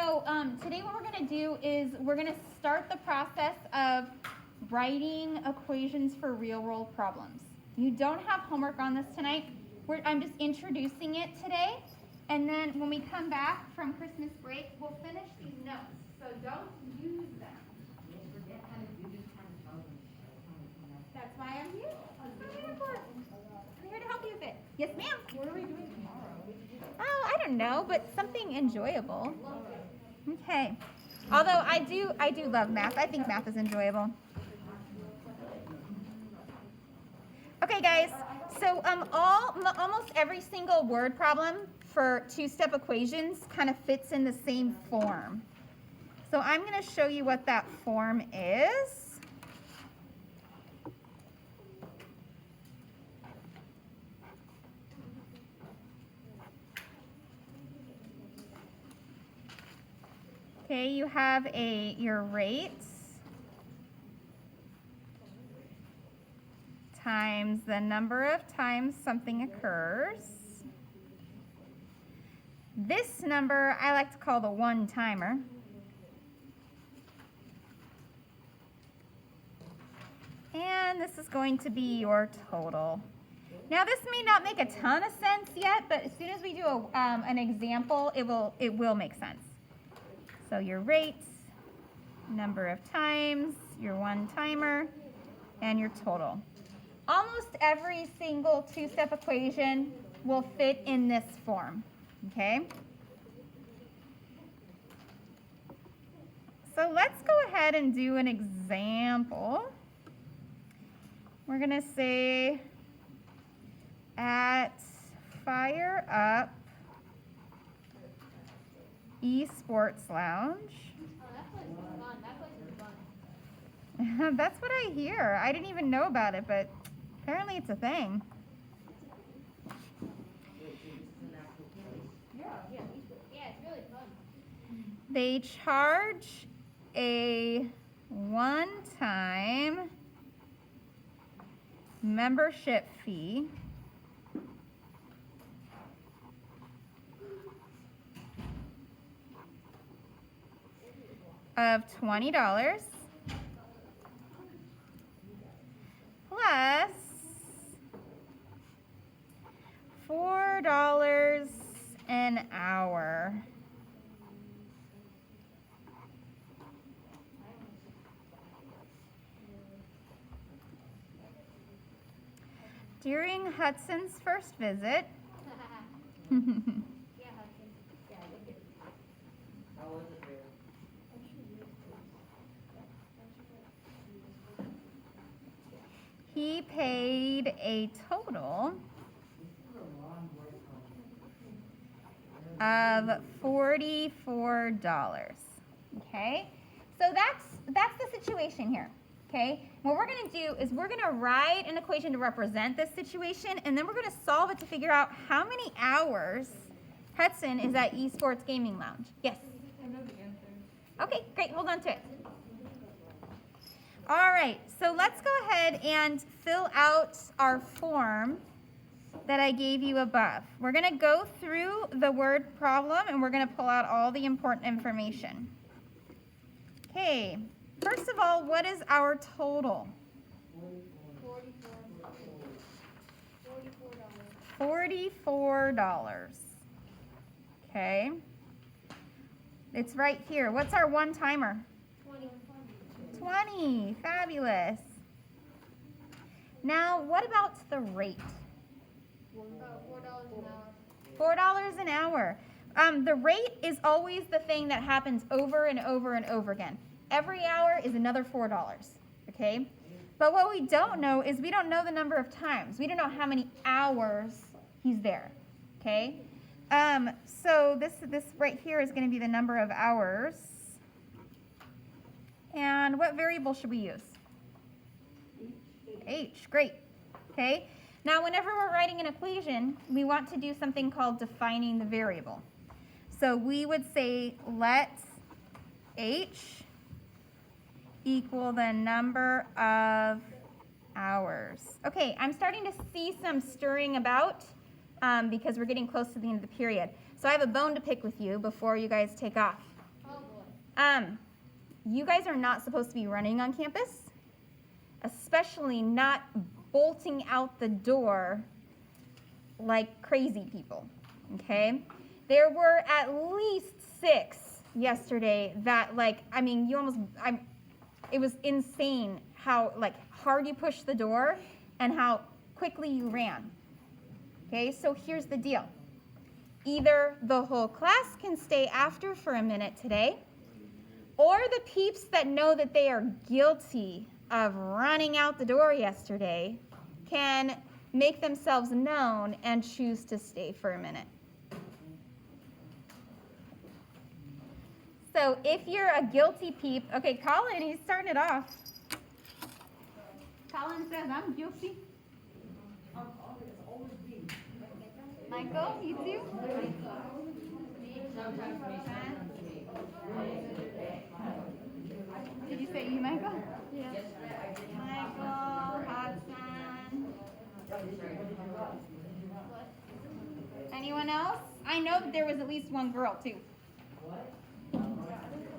So today what we're going to do is we're going to start the process of writing equations for real-world problems. You don't have homework on this tonight. I'm just introducing it today. And then when we come back from Christmas break, we'll finish these notes. So don't use them. That's why I'm here. That's what I'm here for. I'm here to help you with it. Yes, ma'am. What are we doing tomorrow? Oh, I don't know, but something enjoyable. Okay. Although I do love math. I think math is enjoyable. Okay, guys. So almost every single word problem for two-step equations kind of fits in the same form. So I'm going to show you what that form is. Okay, you have your rates times the number of times something occurs. This number I like to call the one-timer. And this is going to be your total. Now this may not make a ton of sense yet, but as soon as we do an example, it will make sense. So your rates, number of times, your one-timer, and your total. Almost every single two-step equation will fit in this form, okay? So let's go ahead and do an example. We're going to say at Fire Up Esports Lounge. Oh, that place is fun. That place is fun. That's what I hear. I didn't even know about it, but apparently it's a thing. Yeah, it's really fun. They charge a one-time membership fee of $20 plus $4 an hour. During Hudson's first visit, Yeah, Hudson. Yeah, wicked. How was it there? he paid a total of $44. Okay, so that's the situation here. Okay, what we're going to do is we're going to write an equation to represent this situation, and then we're going to solve it to figure out how many hours Hudson is at Esports Gaming Lounge. Yes? I know the answer. Okay, great. Hold on to it. All right, so let's go ahead and fill out our form that I gave you above. We're going to go through the word problem, and we're going to pull out all the important information. Okay, first of all, what is our total? $44. Okay. It's right here. What's our one-timer? 20. Fabulous. Now, what about the rate? $4 an hour. The rate is always the thing that happens over and over and over again. Every hour is another $4, okay? But what we don't know is we don't know the number of times. We don't know how many hours he's there, okay? So this right here is going to be the number of hours. And what variable should we use? H, great, okay? Now, whenever we're writing an equation, we want to do something called defining the variable. So we would say let H equal the number of hours. Okay, I'm starting to see some stirring about because we're getting close to the end of the period. So I have a bone to pick with you before you guys take off. You guys are not supposed to be running on campus, especially not bolting out the door like crazy people, okay? There were at least 6 yesterday that, like, I mean, it was insane how, like, hard you pushed the door and how quickly you ran. Okay, so here's the deal. Either the whole class can stay after for a minute today, or the peeps that know that they are guilty of running out the door yesterday can make themselves known and choose to stay for a minute. So if you're a guilty peep, okay, Colin, he's starting it off. Colin says, I'm guilty. Michael, you too? Did you say you, Michael? Yeah. Michael, Hudson. Anyone else? I know that there was at least one girl, too.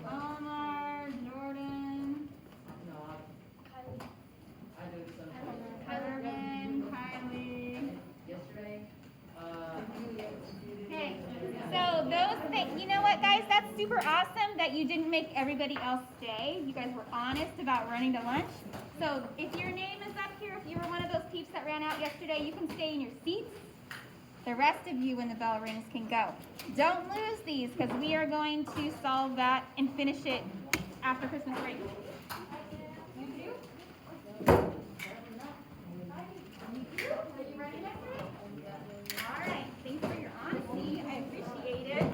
Omar, Jordan, Kylie, Kylie. Okay, so those things, you know what, guys? That's super awesome that you didn't make everybody else stay. You guys were honest about running to lunch. So if your name is up here, if you were one of those peeps that ran out yesterday, you can stay in your seats. The rest of you, when the bell rings, can go. Don't lose these, because we are going to solve that and finish it after Christmas break. You do? Are you ready next week? All right. Thanks for your honesty. I appreciate it.